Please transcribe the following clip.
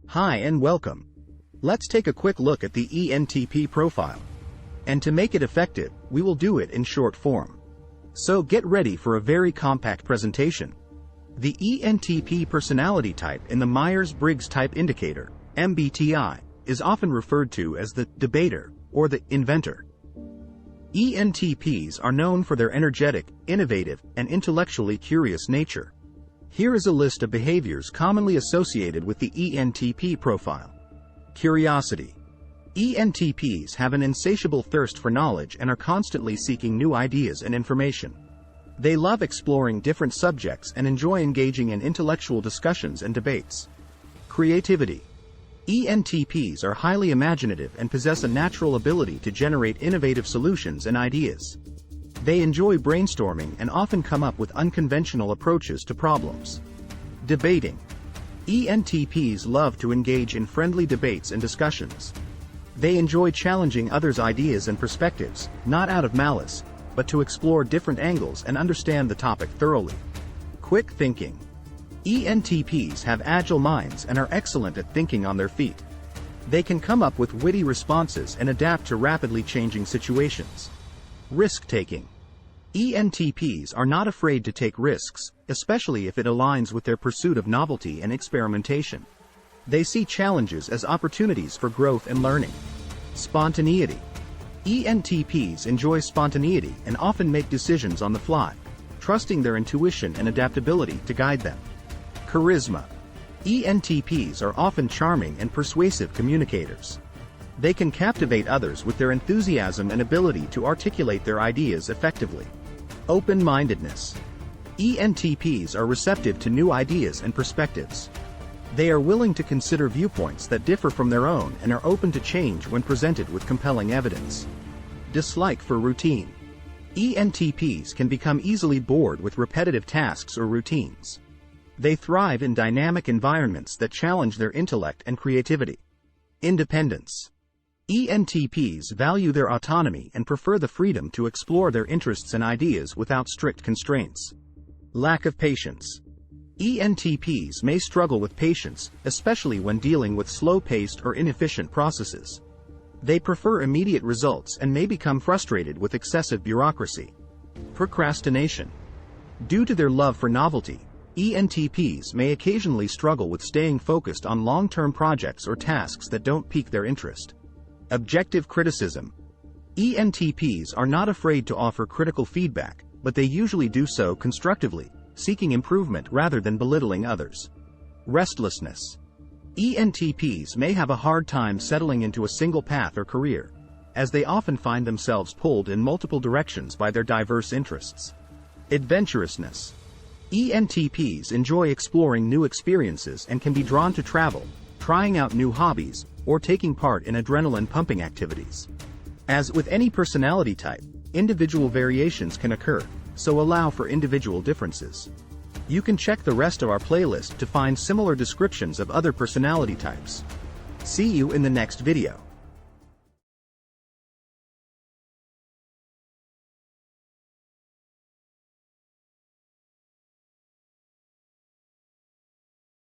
Hi and welcome. Let's take a quick look at the ENTP profile. And to make it effective, we will do it in short form. So get ready for a very compact presentation. The ENTP personality type in the Myers-Briggs Type Indicator, MBTI, is often referred to as the debater or the inventor. ENTPs are known for their energetic, innovative, and intellectually curious nature. Here is a list of behaviors commonly associated with the ENTP profile. Curiosity. ENTPs have an insatiable thirst for knowledge and are constantly seeking new ideas and information. They love exploring different subjects and enjoy engaging in intellectual discussions and debates. Creativity. ENTPs are highly imaginative and possess a natural ability to generate innovative solutions and ideas. They enjoy brainstorming and often come up with unconventional approaches to problems. Debating. ENTPs love to engage in friendly debates and discussions. They enjoy challenging others' ideas and perspectives, not out of malice, but to explore different angles and understand the topic thoroughly. Quick thinking. ENTPs have agile minds and are excellent at thinking on their feet. They can come up with witty responses and adapt to rapidly changing situations. Risk-taking. ENTPs are not afraid to take risks, especially if it aligns with their pursuit of novelty and experimentation. They see challenges as opportunities for growth and learning. Spontaneity. ENTPs enjoy spontaneity and often make decisions on the fly, trusting their intuition and adaptability to guide them. Charisma. ENTPs are often charming and persuasive communicators. They can captivate others with their enthusiasm and ability to articulate their ideas effectively. Open-mindedness. ENTPs are receptive to new ideas and perspectives. They are willing to consider viewpoints that differ from their own and are open to change when presented with compelling evidence. Dislike for routine. ENTPs can become easily bored with repetitive tasks or routines. They thrive in dynamic environments that challenge their intellect and creativity. Independence. ENTPs value their autonomy and prefer the freedom to explore their interests and ideas without strict constraints. Lack of patience. ENTPs may struggle with patience, especially when dealing with slow-paced or inefficient processes. They prefer immediate results and may become frustrated with excessive bureaucracy. Procrastination. Due to their love for novelty, ENTPs may occasionally struggle with staying focused on long-term projects or tasks that don't pique their interest. Objective criticism. ENTPs are not afraid to offer critical feedback, but they usually do so constructively, seeking improvement rather than belittling others. Restlessness. ENTPs may have a hard time settling into a single path or career, as they often find themselves pulled in multiple directions by their diverse interests. Adventurousness. ENTPs enjoy exploring new experiences and can be drawn to travel, trying out new hobbies, or taking part in adrenaline-pumping activities. As with any personality type, individual variations can occur, so allow for individual differences. You can check the rest of our playlist to find similar descriptions of other personality types. See you in the next video.